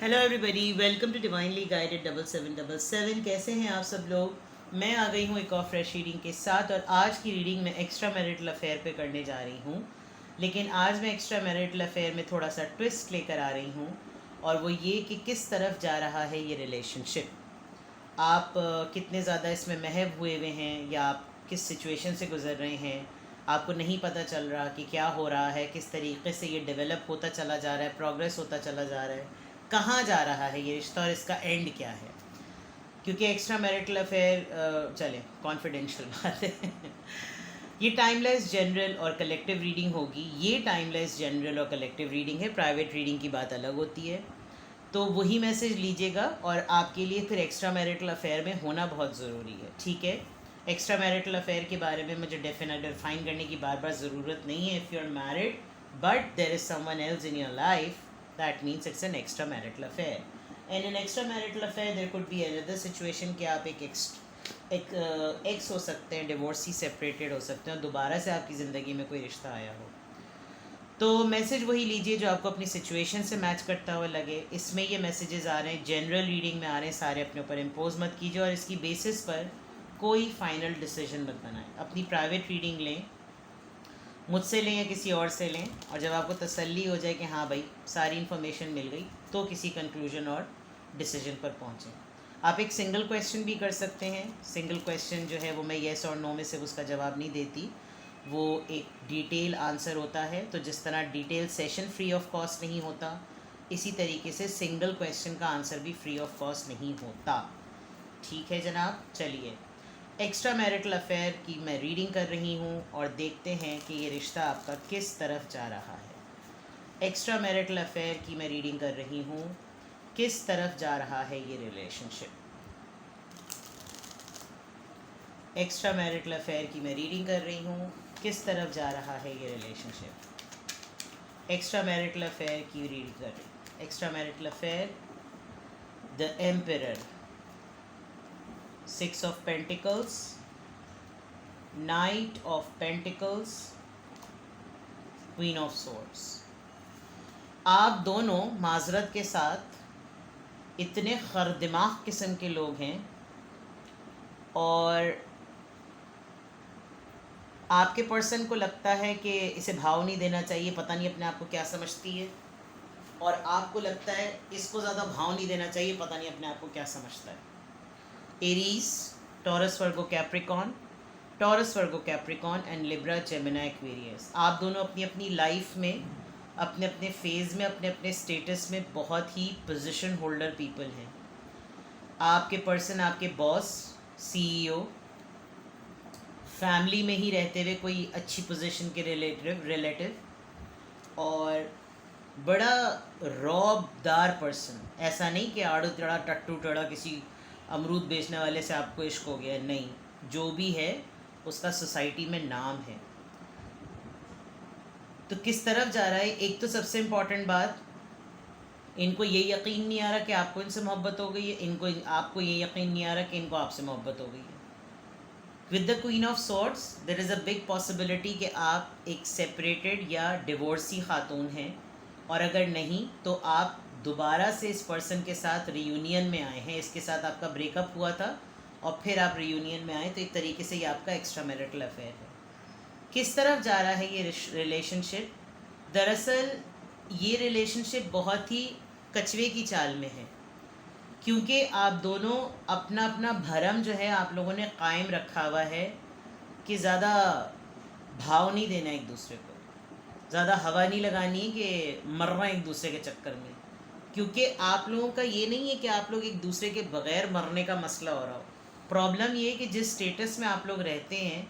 Hello everybody, welcome to divinely guided 7777। कैसे हैं आप सब लोग। मैं आ गई हूँ एक और फ्रेश रीडिंग के साथ, और आज की रीडिंग मैं एक्स्ट्रा मैरिटल अफेयर पे करने जा रही हूँ। लेकिन आज मैं एक्स्ट्रा मैरिटल अफेयर में थोड़ा सा ट्विस्ट लेकर आ रही हूँ, और वो ये कि किस तरफ जा रहा है ये रिलेशनशिप। आप कितने ज़्यादा इसमें महव हुए हैं, या आप किस सिचुएशन से गुज़र रहे हैं। आपको नहीं पता चल रहा कि क्या हो रहा है, किस तरीके से ये डेवलप होता चला जा रहा है, प्रोग्रेस होता चला जा रहा है, कहाँ जा रहा है ये रिश्ता और इसका एंड क्या है। क्योंकि एक्स्ट्रा मैरिटल अफेयर चले कॉन्फिडेंशियल बात है। ये टाइमलेस जनरल और कलेक्टिव रीडिंग होगी। ये टाइमलेस जनरल और कलेक्टिव रीडिंग है, प्राइवेट रीडिंग की बात अलग होती है। तो वही मैसेज लीजिएगा, और आपके लिए फिर एक्स्ट्रा मैरिटल अफेयर में होना बहुत ज़रूरी है, ठीक है। एक्स्ट्रा मैरिटल अफेयर के बारे में मुझे डेफिनेट डिफाइन करने की बार बार ज़रूरत नहीं है। If you are married but there is someone else in your life, that means it's an extra marital affair. And in extra marital affair there could be another situation कि आप एक x हो सकते हैं, डिवोर्सी, सेपरेटेड हो सकते हैं, और दोबारा से आपकी ज़िंदगी में कोई रिश्ता आया हो। तो मैसेज वही लीजिए जो आपको अपनी सिचुएशन से मैच करता हुआ लगे। इसमें ये मैसेजेस आ रहे हैं, जनरल रीडिंग में आ रहे हैं, सारे अपने ऊपर इम्पोज मत कीजिए, और इसकी बेसिस पर कोई फाइनल डिसीजन मत बनाएं। अपनी प्राइवेट रीडिंग लें, मुझसे लें या किसी और से लें, और जब आपको तसल्ली हो जाए कि हाँ भाई सारी इन्फॉर्मेशन मिल गई, तो किसी कंक्लूजन और डिसीजन पर पहुँचें। आप एक सिंगल क्वेश्चन भी कर सकते हैं। सिंगल क्वेश्चन जो है वो मैं येस और नो में से उसका जवाब नहीं देती, वो एक डिटेल आंसर होता है। तो जिस तरह detail session free of cost नहीं होता, इसी तरीके से सिंगल क्वेश्चन का आंसर भी फ्री ऑफ कॉस्ट नहीं होता, ठीक है जनाब। चलिए, एक्स्ट्रा मैरिटल अफेयर की मैं रीडिंग कर रही हूँ, और देखते हैं कि ये रिश्ता आपका किस तरफ जा रहा है। एक्स्ट्रा मैरिटल अफेयर की मैं रीडिंग कर रही हूँ, किस तरफ जा रहा है ये रिलेशनशिप। एक्स्ट्रा मैरिटल अफेयर की मैं रीडिंग कर रही हूँ, किस तरफ जा रहा है ये रिलेशनशिप। एक्स्ट्रा मैरिटल अफेयर की रीडिंग कर रही हूँ। Extra marital affair, the emperor, 6 of Pentacles, Knight of Pentacles, Queen of Swords। आप दोनों माजरत के साथ इतने खरदिमाग किस्म के लोग हैं, और आपके पर्सन को लगता है कि इसे भाव नहीं देना चाहिए, पता नहीं अपने आप को क्या समझती है, और आपको लगता है इसको ज़्यादा भाव नहीं देना चाहिए, पता नहीं अपने आप को क्या समझता है। Aries, taurus, Virgo, Capricorn, taurus, Virgo, Capricorn and Libra, Gemini, Aquarius. आप दोनों अपनी अपनी लाइफ में, अपने अपने फेज़ में, अपने अपने स्टेटस में बहुत ही पोजीशन होल्डर पीपल हैं। आपके पर्सन आपके बॉस, सीईओ, फैमिली में ही रहते हुए कोई अच्छी पोजीशन के रिलेटिव, और बड़ा रौबदार पर्सन। ऐसा नहीं कि आड़ू टेढ़ा टट्टू टेढ़ा किसी अमरूद बेचने वाले से आपको इश्क हो गया, नहीं। जो भी है उसका सोसाइटी में नाम है। तो किस तरफ जा रहा है, एक तो सबसे इम्पॉर्टेंट बात, इनको ये यकीन नहीं आ रहा कि आपको इनसे मोहब्बत हो गई है, इनको आपको ये यकीन नहीं आ रहा कि इनको आपसे मोहब्बत हो गई है। With the queen of swords there is a big possibility कि आप एक सेपरेटेड या डिवोर्सी खातून हैं, और अगर नहीं तो आप दोबारा से इस पर्सन के साथ रियूनियन में आए हैं। इसके साथ आपका ब्रेकअप हुआ था और फिर आप रियूनियन में आए, तो एक तरीके से ये आपका एक्स्ट्रा मैरिटल अफेयर है। किस तरफ जा रहा है ये रिलेशनशिप। दरअसल ये रिलेशनशिप बहुत ही कछुए की चाल में है, क्योंकि आप दोनों अपना अपना भरम जो है आप लोगों ने कायम रखा हुआ है कि ज़्यादा भाव नहीं देना एक दूसरे को, ज़्यादा हवा नहीं लगानी है कि मरना एक दूसरे के चक्कर में। क्योंकि आप लोगों का ये नहीं है कि आप लोग एक दूसरे के बग़ैर मरने का मसला हो रहा हो। प्रॉब्लम ये है कि जिस स्टेटस में आप लोग रहते हैं,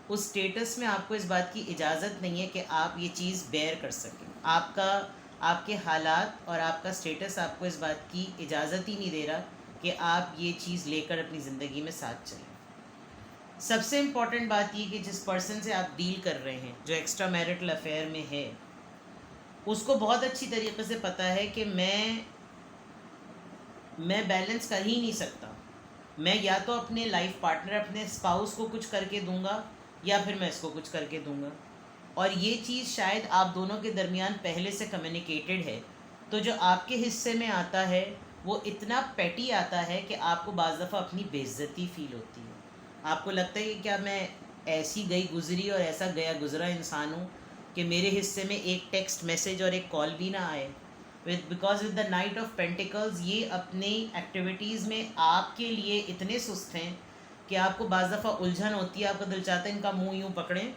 उस स्टेटस में आपको इस बात की इजाज़त नहीं है कि आप ये चीज़ बेयर कर सकें। आपके हालात और आपका स्टेटस आपको इस बात की इजाज़त ही नहीं दे रहा कि आप ये चीज़ लेकर अपनी ज़िंदगी में साथ चलें। सबसे इम्पॉर्टेंट बात ये कि जिस पर्सन से आप डील कर रहे हैं, जो एक्स्ट्रा मैरिटल अफेयर में है, उसको बहुत अच्छी तरीके से पता है कि मैं बैलेंस कर ही नहीं सकता। मैं या तो अपने लाइफ पार्टनर, अपने स्पाउस को कुछ करके दूंगा, या फिर मैं इसको कुछ करके दूंगा। और ये चीज़ शायद आप दोनों के दरमियान पहले से कम्युनिकेटेड है तो जो आपके हिस्से में आता है वो इतना पेटी आता है कि आपको बाज़ दफ़ा अपनी बेइज्जती फ़ील होती है। आपको लगता है कि क्या मैं ऐसी गई गुज़री और ऐसा गया गुज़रा इंसान हूँ कि मेरे हिस्से में एक टेक्स्ट मैसेज और एक कॉल भी ना आए। Because with the night of pentacles ये अपनी एक्टिविटीज़ में आपके लिए इतने सुस्त हैं कि आपको बाज़ दफ़ा उलझन होती है, आपका दिल चाहता है इनका मुंह यूँ पकड़ें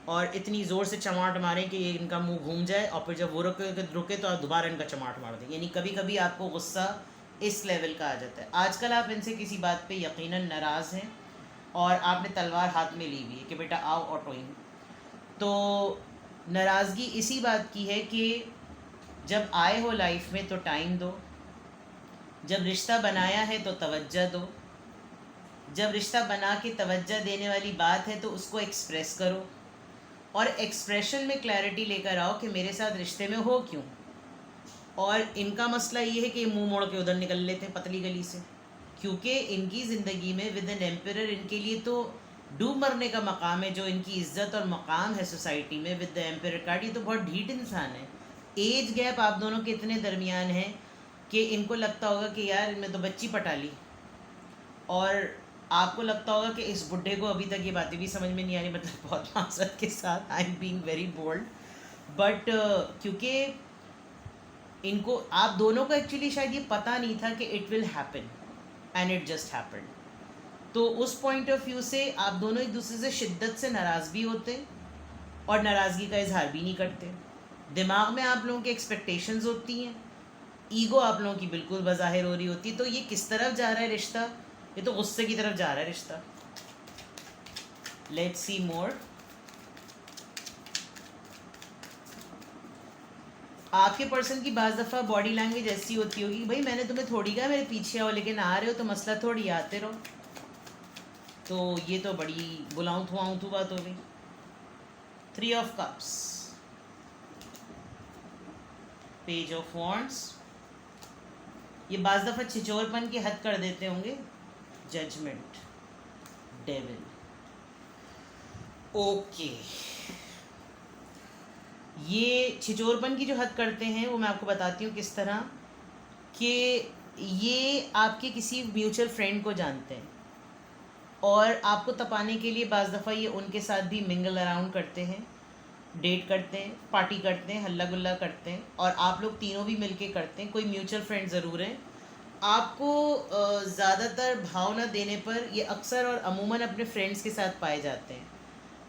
और इतनी ज़ोर से चमाट मारें कि ये इनका मुंह घूम जाए, और फिर जब वो रुके तो आप दोबारा इनका चमाट मार दें। यानी कभी कभी आपको गुस्सा इस लेवल का आ जाता है। आजकल आप इनसे किसी बात पे यकीनन नाराज़ हैं और आपने तलवार हाथ में ली हुई है कि बेटा आओ ऑटोइंग। तो नाराज़गी इसी बात की है कि जब आए हो लाइफ में तो टाइम दो, जब रिश्ता बनाया है तो तवज्जो दो, जब रिश्ता बना के तवज्जो देने वाली बात है तो उसको एक्सप्रेस करो और एक्सप्रेशन में क्लैरिटी लेकर आओ कि मेरे साथ रिश्ते में हो क्यों। और इनका मसला ये है कि मुंह मोड़ के उधर निकल लेते हैं पतली गली से, क्योंकि इनकी ज़िंदगी में विद एन एम्परर इनके लिए तो डूब मरने का मकाम है। जो इनकी इज़्ज़त और मकाम है सोसाइटी में विद द एम्परर कार्ड, ये तो बहुत ढीठ इंसान है। एज गैप आप दोनों के इतने दरमियान है कि इनको लगता होगा कि यार मैं तो बच्ची पटा ली, और आपको लगता होगा कि इस बुढ़े को अभी तक ये बातें भी समझ में नहीं आ रही। मतलब बहुत माज़रत के साथ, I am being very bold, but क्योंकि इनको आप दोनों को एक्चुअली शायद ये पता नहीं था कि it will happen and it just happen. तो उस पॉइंट ऑफ व्यू से आप दोनों एक दूसरे से शिद्दत से नाराज़ भी होते और नाराज़गी का इजहार भी नहीं करते। दिमाग में आप लोगों की एक्सपेक्टेशंस होती हैं, ईगो आप लोगों की बिल्कुल बज़ाहिर हो रही होती है। तो ये किस तरफ जा रहा है रिश्ता? ये तो गुस्से की तरफ जा रहा है रिश्ता। लेट्स सी मोर। आपके पर्सन की बाज़ दफ़ा बॉडी लैंग्वेज ऐसी होती होगी कि भाई मैंने तुम्हें थोड़ी कहा मेरे पीछे आओ, लेकिन आ रहे हो तो मसला थोड़ी आते रहो। तो ये तो बड़ी बुलाऊं थू बात हो गई। 3 of cups, page of wands, ये बाज़ दफ़ा छिचोरपन की हद कर देते होंगे। Judgement, devil. ओके, ये छिचोरपन की जो हद करते हैं वो मैं आपको बताती हूँ किस तरह। कि ये आपके किसी म्यूचुअल फ्रेंड को जानते हैं और आपको तपाने के लिए बाज़ दफ़ा ये उनके साथ भी मिंगल अराउंड करते हैं, डेट करते हैं, पार्टी करते हैं, हल्ला गुल्ला करते हैं, और आप लोग तीनों भी मिलके करते हैं। कोई म्यूचुअल फ्रेंड ज़रूर है। आपको ज़्यादातर भाव न देने पर ये अक्सर और अमूमन अपने फ्रेंड्स के साथ पाए जाते हैं,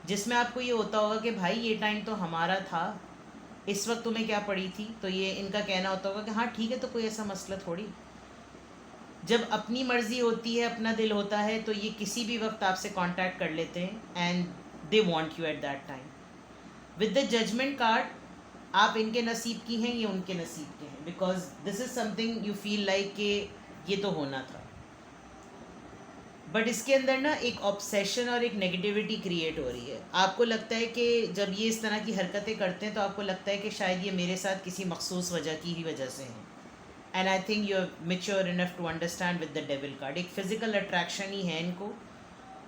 जिसमें आपको ये होता होगा कि भाई ये टाइम तो हमारा था, इस वक्त तुम्हें क्या पड़ी थी। तो ये इनका कहना होता होगा कि हाँ ठीक है, तो कोई ऐसा मसला थोड़ी। जब अपनी मर्ज़ी होती है, अपना दिल होता है, तो ये किसी भी वक्त आपसे कांटेक्ट कर लेते हैं and they want you at that time. With the judgement card, आप इनके नसीब की हैं, ये उनके नसीब के हैं, because this is something you feel like कि ये तो होना था। बट इसके अंदर ना एक ऑब्सेशन और एक नेगेटिविटी क्रिएट हो रही है। आपको लगता है कि जब ये इस तरह की हरकतें करते हैं तो आपको लगता है कि शायद ये मेरे साथ किसी मखसूस वजह की ही वजह से हैं। And I think you are mature enough to understand with the devil card. एक फ़िज़िकल अट्रैक्शन ही है इनको,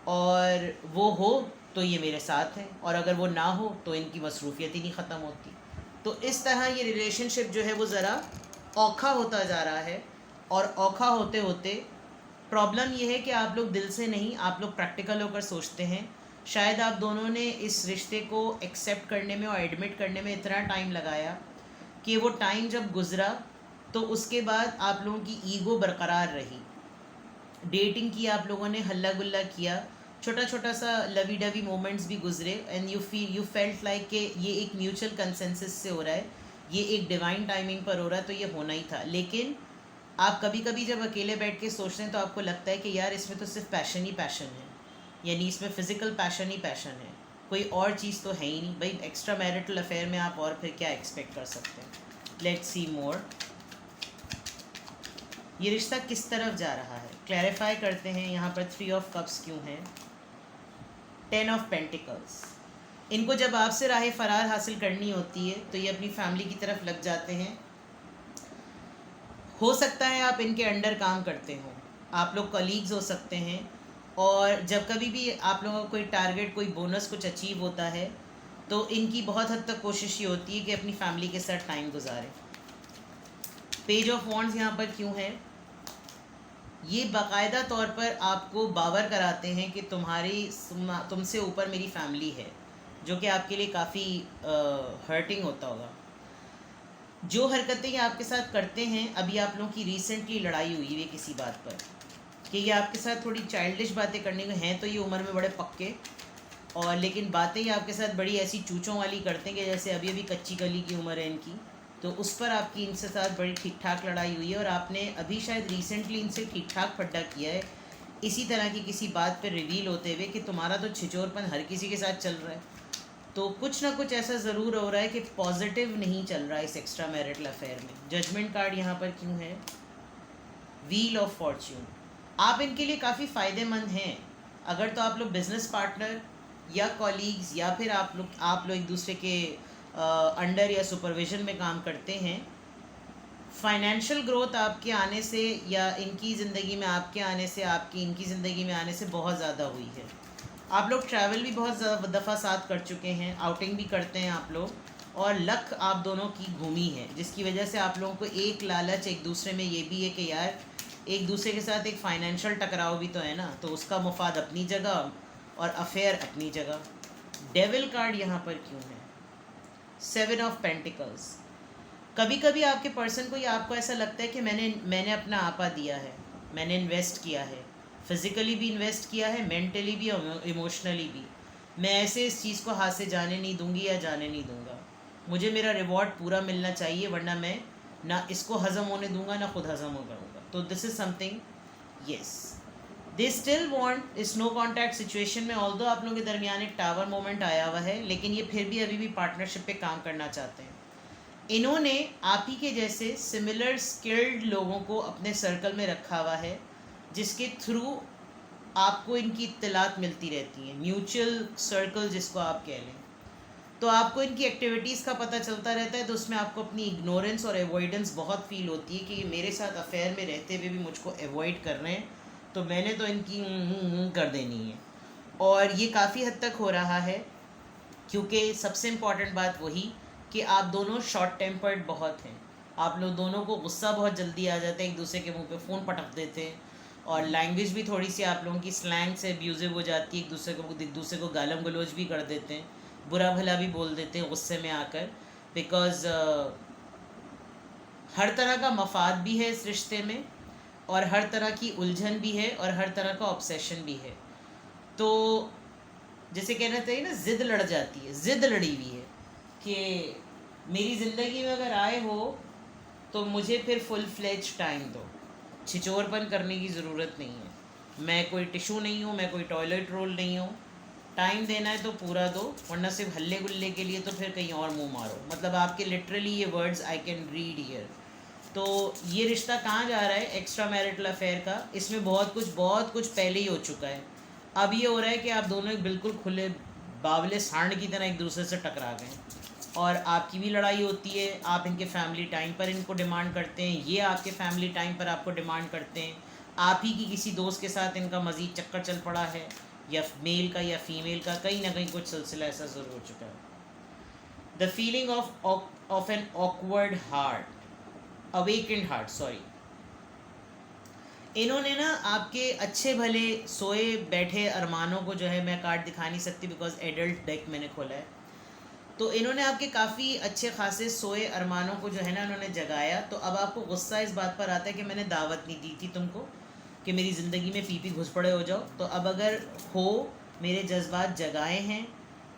और वो हो तो ये मेरे साथ हैं, और अगर वो ना हो तो इनकी मसरूफियत ही नहीं ख़त्म होती। तो इस तरह ये रिलेशनशिप जो है वो ज़रा औखा होता जा रहा है, और औखा होते होते प्रॉब्लम ये है कि आप लोग दिल से नहीं, आप लोग प्रैक्टिकल होकर सोचते हैं। शायद आप दोनों ने इस रिश्ते को एक्सेप्ट करने में और एडमिट करने में इतना टाइम लगाया कि वो टाइम जब गुज़रा तो उसके बाद आप लोगों की ईगो बरकरार रही। डेटिंग की आप लोगों ने, हल्ला गुल्ला किया, छोटा छोटा सा लवी डवी मोमेंट्स भी गुजरे, एंड यू फेल्ट लाइक कि ये एक म्यूचुअल कंसेंसस से हो रहा है, ये एक डिवाइन टाइमिंग पर हो रहा है, तो ये होना ही था। लेकिन आप कभी कभी जब अकेले बैठ के सोचते हैं तो आपको लगता है कि यार इसमें तो सिर्फ पैशन ही पैशन है, यानी इसमें फ़िज़िकल पैशन ही पैशन है, कोई और चीज़ तो है ही नहीं। भाई एक्स्ट्रा मैरिटल अफेयर में आप और फिर क्या एक्सपेक्ट कर सकते हैं। लेट्स सी मोर। ये रिश्ता किस तरफ जा रहा है, क्लैरिफाई करते हैं। यहाँ पर 3 ऑफ कप्स क्यों है, 10 ऑफ पेंटिकल्स। इनको जब आपसे राह फरार हासिल करनी होती है तो ये अपनी फैमिली की तरफ लग जाते हैं। हो सकता है आप इनके अंडर काम करते हो, आप लोग कलीग्स हो सकते हैं, और जब कभी भी आप लोगों का कोई टारगेट, कोई बोनस कुछ अचीव होता है तो इनकी बहुत हद तक कोशिश ये होती है कि अपनी फैमिली के साथ टाइम गुजारें। पेज ऑफ वॉन्ड्स यहाँ पर क्यों है? ये बाकायदा तौर पर आपको बावर कराते हैं कि तुमसे ऊपर मेरी फैमिली है, जो कि आपके लिए काफ़ी हर्टिंग होता होगा। जो हरकतें ये आपके साथ करते हैं, अभी आप लोगों की रिसेंटली लड़ाई हुई है किसी बात पर कि ये आपके साथ थोड़ी चाइल्डिश बातें करने को हैं, तो ये उम्र में बड़े पक्के, और लेकिन बातें ये आपके साथ बड़ी ऐसी चूचों वाली करते हैं कि जैसे अभी अभी कच्ची कली की उम्र है इनकी। तो उस पर आपकी इनसे साथ बड़ी ठीक ठाक लड़ाई हुई है, और आपने अभी शायद रिसेंटली इनसे ठीक ठाक फड्डा किया है इसी तरह की किसी बात पर रिवील होते हुए कि तुम्हारा तो छिचोरपन हर किसी के साथ चल रहा है। तो कुछ ना कुछ ऐसा ज़रूर हो रहा है कि पॉजिटिव नहीं चल रहा है इस एक्स्ट्रा मैरिटल अफेयर में। जजमेंट कार्ड यहाँ पर क्यों है? Wheel of Fortune. आप इनके लिए काफ़ी फ़ायदेमंद हैं अगर तो आप लोग बिजनेस पार्टनर या कॉलीग्स या फिर आप लोग एक दूसरे के अंडर या सुपरविजन में काम करते हैं। फाइनेंशियल ग्रोथ आपके आने से या इनकी ज़िंदगी में आपके आने से, आपकी इनकी ज़िंदगी में आने से बहुत ज़्यादा हुई है। आप लोग ट्रैवल भी बहुत दफ़ा साथ कर चुके हैं, आउटिंग भी करते हैं आप लोग, और लक आप दोनों की घूमी है, जिसकी वजह से आप लोगों को एक लालच एक दूसरे में ये भी है कि यार एक दूसरे के साथ एक फ़ाइनेंशियल टकराव भी तो है ना, तो उसका मुफाद अपनी जगह और अफेयर अपनी जगह। डेविल कार्ड यहाँ पर क्यों है? 7 ऑफ पेंटिकल्स। कभी कभी आपके पर्सन को या आपको ऐसा लगता है कि मैंने अपना आपा दिया है, मैंने इन्वेस्ट किया है, फिज़िकली भी इन्वेस्ट किया है, मेंटली भी और इमोशनली भी। मैं ऐसे इस चीज़ को हाथ से जाने नहीं दूंगी या जाने नहीं दूंगा। मुझे मेरा रिवॉर्ड पूरा मिलना चाहिए, वरना मैं ना इसको हज़म होने दूंगा ना खुद हज़म हो करूँगा। तो this is something, yes, they still want इस नो कॉन्टैक्ट सिचुएशन में। ऑल्दो आप लोगों के दरमियान एक टावर मोमेंट आया हुआ है, लेकिन ये फिर भी अभी भी पार्टनरशिप पे काम करना चाहते हैं। इन्होंने आप ही के जैसे सिमिलर स्किल्ड लोगों को अपने सर्कल में रखा हुआ है, जिसके थ्रू आपको इनकी इत्तलात मिलती रहती हैं, म्यूचुअल सर्कल जिसको आप कह लें। तो आपको इनकी एक्टिविटीज़ का पता चलता रहता है, तो उसमें आपको अपनी इग्नोरेंस और एवॉइडेंस बहुत फील होती है कि ये मेरे साथ अफेयर में रहते हुए भी मुझको एवॉइड कर रहे हैं, तो मैंने तो इनकी कर देनी है। और ये काफ़ी हद तक हो रहा है, क्योंकि सबसे इम्पॉर्टेंट बात वही कि आप दोनों शॉर्ट टेम्पर्ड बहुत हैं। आप लोग दोनों को गुस्सा बहुत जल्दी आ जाता है, एक दूसरे के मुंह पे फ़ोन पटक देते हैं, और लैंग्वेज भी थोड़ी सी आप लोगों की स्लैंग से अब्यूज़िव हो जाती है, एक दूसरे को गालम गलोच भी कर देते हैं, बुरा भला भी बोल देते हैं गुस्से में आकर, बिकॉज़ हर तरह का मफाद भी है इस रिश्ते में, और हर तरह की उलझन भी है, और हर तरह का ऑब्सेशन भी है। तो जैसे कहना चाहिए ना, ज़िद लड़ जाती है, ज़िद लड़ी हुई है कि मेरी ज़िंदगी में अगर आए हो तो मुझे फिर फुल फ्लेज टाइम दो, छिचोरपन करने की ज़रूरत नहीं है। मैं कोई टिशू नहीं हूँ, मैं कोई टॉयलेट रोल नहीं हूँ। टाइम देना है तो पूरा दो, वरना सिर्फ हल्ले गुल्ले के लिए तो फिर कहीं और मुंह मारो। मतलब आपके लिटरली ये words I can read here. तो ये रिश्ता कहाँ जा रहा है एक्स्ट्रा मैरिटल अफेयर का? इसमें बहुत कुछ पहले ही हो चुका है। अब ये हो रहा है कि आप दोनों एक बिल्कुल खुले बावले सांड की तरह एक दूसरे से टकरा गए, और आपकी भी लड़ाई होती है। आप इनके फैमिली टाइम पर इनको डिमांड करते हैं, ये आपके फैमिली टाइम पर आपको डिमांड करते हैं। आप ही की किसी दोस्त के साथ इनका मज़ीद चक्कर चल पड़ा है, या मेल का या फीमेल का, कहीं ना कहीं कुछ सिलसिला ऐसा ज़रूर हो चुका है। The feeling of an awkward heart, awakened heart, sorry. इन्होंने ना आपके अच्छे भले सोए बैठे अरमानों को, जो है मैं कार्ड दिखा नहीं सकती बिकॉज एडल्ट डेक मैंने खोला है, तो इन्होंने आपके काफ़ी अच्छे खासे सोए अरमानों को जो है ना इन्होंने जगाया। तो अब आपको गुस्सा इस बात पर आता है कि मैंने दावत नहीं दी थी तुमको कि मेरी ज़िंदगी में पी घुस पड़े हो जाओ। तो अब अगर हो मेरे जज्बात जगाए हैं,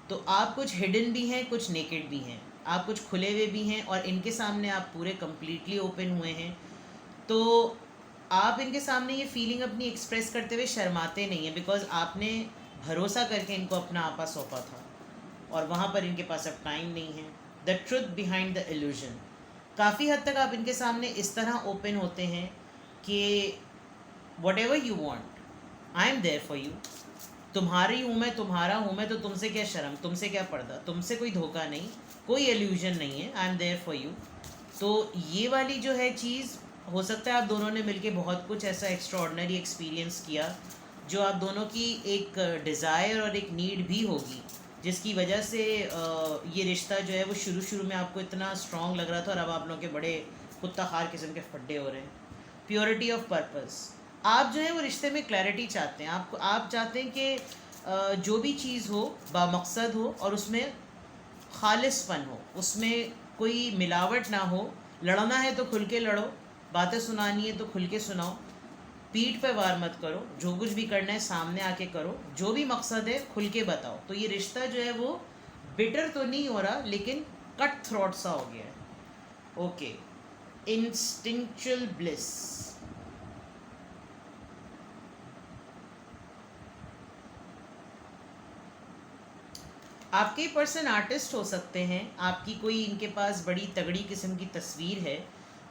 तो आप कुछ हिडन भी हैं, कुछ नेकेड भी हैं, आप कुछ खुले हुए भी हैं, और इनके सामने आप पूरे कम्प्लीटली ओपन हुए हैं। तो आप इनके सामने ये फीलिंग अपनी एक्सप्रेस करते हुए शर्माते नहीं हैं, बिकॉज आपने भरोसा करके इनको अपना आपा सौंपा था, और वहाँ पर इनके पास अब टाइम नहीं है। The truth behind the illusion. काफ़ी हद तक आप इनके सामने इस तरह ओपन होते हैं कि whatever you want, I am there for you. तुम्हारी हूँ मैं, तुम्हारा हूँ मैं, तो तुमसे क्या शर्म, तुमसे क्या पर्दा, तुमसे कोई धोखा नहीं, कोई इल्यूजन नहीं है, I am there for you. तो ये वाली जो है चीज़, हो सकता है आप दोनों ने मिलके बहुत कुछ ऐसा एक्स्ट्राऑर्डिनरी एक्सपीरियंस किया जो आप दोनों की एक डिज़ायर और एक नीड भी होगी, जिसकी वजह से ये रिश्ता जो है वो शुरू में आपको इतना स्ट्रॉन्ग लग रहा था, और अब आप लोगों के बड़े कुत्ता खार किस्म के फड्डे हो रहे हैं। प्योरिटी ऑफ पर्पस, आप जो है वो रिश्ते में क्लैरिटी चाहते हैं। आप चाहते हैं कि जो भी चीज़ हो बामकसद हो और उसमें खालिसपन हो, उसमें कोई मिलावट ना हो। लड़ना है तो खुल के लड़ो, बातें सुनानी है तो खुल के सुनाओ, पीठ पे वार मत करो, जो कुछ भी करना है सामने आके करो, जो भी मकसद है खुल के बताओ। तो ये रिश्ता जो है वो बिटर तो नहीं हो रहा लेकिन कट थ्रोट सा हो गया है। ओके, इंस्टिंक्चुअल ब्लिस, आपके पर्सन आर्टिस्ट हो सकते हैं, आपकी कोई इनके पास बड़ी तगड़ी किस्म की तस्वीर है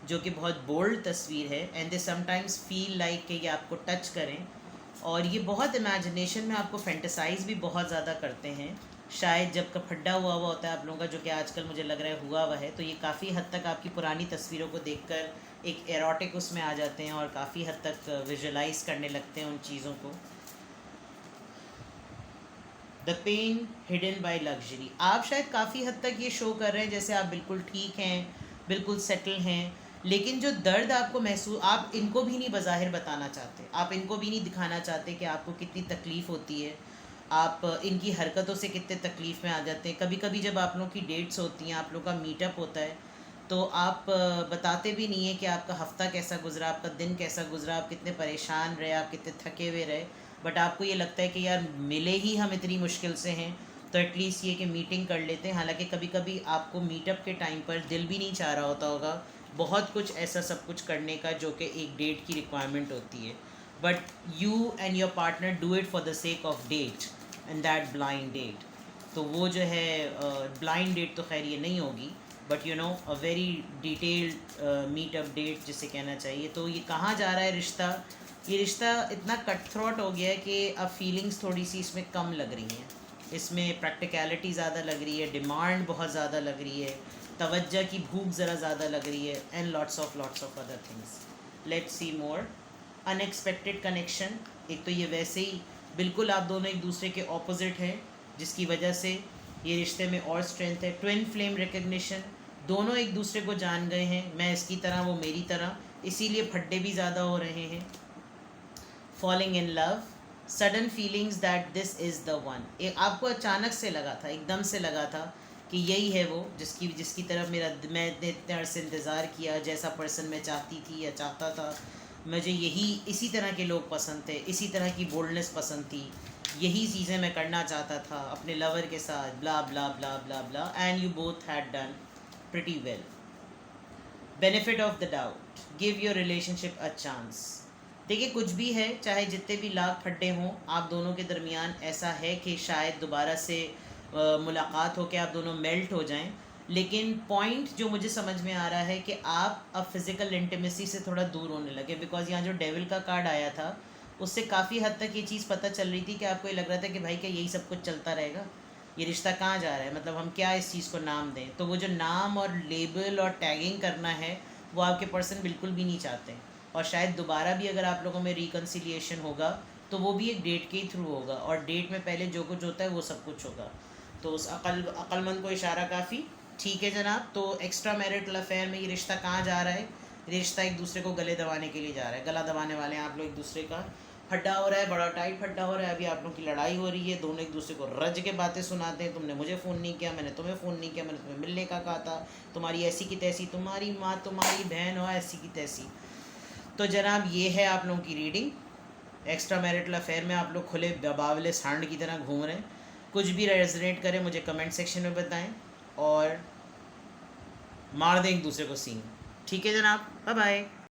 जो कि बहुत बोल्ड तस्वीर है, and they sometimes feel like कि ये आपको टच करें, और ये बहुत इमेजिनेशन में आपको फैंटेसाइज भी बहुत ज़्यादा करते हैं। शायद जब का फड्डा हुआ होता है आप लोगों का, जो कि आजकल मुझे लग रहा है हुआ हुआ है, तो ये काफ़ी हद तक आपकी पुरानी तस्वीरों को देखकर एक एरोटिक उसमें आ जाते हैं और काफ़ी हद तक विजुलाइज करने लगते हैं उन चीज़ों को। The pain hidden by luxury, आप शायद काफ़ी हद तक ये शो कर रहे हैं जैसे आप बिल्कुल ठीक हैं, बिल्कुल सेटल हैं, लेकिन जो दर्द आपको महसूस, आप इनको भी नहीं बज़ाहिर बताना चाहते, आप इनको भी नहीं दिखाना चाहते कि आपको कितनी तकलीफ़ होती है, आप इनकी हरकतों से कितने तकलीफ़ में आ जाते हैं। कभी कभी जब आप लोगों की डेट्स होती हैं, आप लोगों का मीटअप होता है, तो आप बताते भी नहीं है कि आपका हफ़्ता कैसा गुजरा, आपका दिन कैसा गुजरा, आप कितने परेशान रहे, आप कितने थके हुए रहे, बट आपको ये लगता है कि यार मिले ही हम इतनी मुश्किल से हैं तो एटलीस्ट ये कि मीटिंग कर लेते हैं। हालांकि कभी कभी आपको मीटअप के टाइम पर दिल भी नहीं चाह रहा होता होगा बहुत कुछ ऐसा सब कुछ करने का जो कि एक डेट की रिक्वायरमेंट होती है, but you and your partner do it for the sake of date and that blind date. तो वो जो है ब्लाइंड डेट तो खैर ये नहीं होगी, but you know a very detailed meetup date जिसे कहना चाहिए। तो ये कहाँ जा रहा है रिश्ता, ये रिश्ता इतना कट थ्रोट हो गया है कि अब फीलिंग्स थोड़ी सी इसमें कम लग रही हैं, इसमें प्रैक्टिकलिटी ज़्यादा लग रही है, डिमांड बहुत ज़्यादा लग रही है, तवज्जो की भूख ज़रा ज़्यादा लग रही है, and lots of other things. Let's see more. Unexpected connection, एक तो ये वैसे ही बिल्कुल आप दोनों एक दूसरे के ऑपोजिट हैं जिसकी वजह से ये रिश्ते में और स्ट्रेंथ है। ट्विन फ्लेम रिकग्निशन, दोनों एक दूसरे को जान गए हैं, मैं इसकी तरह वो मेरी तरह, इसीलिए फड्डे भी ज़्यादा हो रहे हैं। Falling in love, sudden feelings that this is the one, एक आपको अचानक से लगा था, एकदम से लगा था कि यही है वो जिसकी तरफ मैं इतने अरसे इंतज़ार किया, जैसा पर्सन मैं चाहती थी या चाहता था, मुझे इसी तरह के लोग पसंद थे, इसी तरह की बोल्डनेस पसंद थी, यही चीज़ें मैं करना चाहता था अपने लवर के साथ, blah blah blah blah blah, and you both had done pretty well. Benefit of the doubt, give your relationship a chance. देखिए कुछ भी है, चाहे जितने भी लाख फड्डे हों, आप दोनों के दरमियान ऐसा है कि शायद दोबारा से मुलाकात हो के आप दोनों मेल्ट हो जाएं, लेकिन पॉइंट जो मुझे समझ में आ रहा है कि आप अब फिज़िकल इंटीमेसी से थोड़ा दूर होने लगे, बिकॉज यहाँ जो डेविल का कार्ड आया था उससे काफ़ी हद तक ये चीज़ पता चल रही थी कि आपको ये लग रहा था कि भाई क्या यही सब कुछ चलता रहेगा, ये रिश्ता कहाँ जा रहा है, मतलब हम क्या इस चीज़ को नाम दें। तो वो जो नाम और लेबल और टैगिंग करना है वो आपके पर्सन बिल्कुल भी नहीं चाहते, और शायद दोबारा भी अगर आप लोगों में रिकन्सिलिएशन होगा तो वो भी एक डेट के ही थ्रू होगा, और डेट में पहले जो कुछ होता है वो सब कुछ होगा। तो उस अक्लमंद को इशारा काफ़ी ठीक है जनाब। तो एक्स्ट्रा मैरिटल अफेयर में ये रिश्ता कहाँ जा रहा है, रिश्ता एक दूसरे को गले दबाने के लिए जा रहा है, गला दबाने वाले हैं आप लोग एक दूसरे का, फड्डा हो रहा है, बड़ा टाइट फड्डा हो रहा है, अभी आप लोगों की लड़ाई हो रही है, दोनों एक दूसरे को रज के बातें सुनाते हैं, तुमने मुझे फ़ोन नहीं किया, मैंने तुम्हें फ़ोन नहीं किया, मैंने तुम्हें मिलने का कहा था, तुम्हारी ऐसी की तैसी, तुम्हारी माँ तुम्हारी बहन हो ऐसी की तैसी। तो जनाब ये है आप लोगों की रीडिंग। एक्स्ट्रा मैरिटल अफेयर में आप लोग खुले बावले सांड की तरह घूम रहे हैं। कुछ भी रेजोनेट करे मुझे कमेंट सेक्शन में बताएं और मार दें एक दूसरे को सीन। ठीक है जनाब, बाय बाय।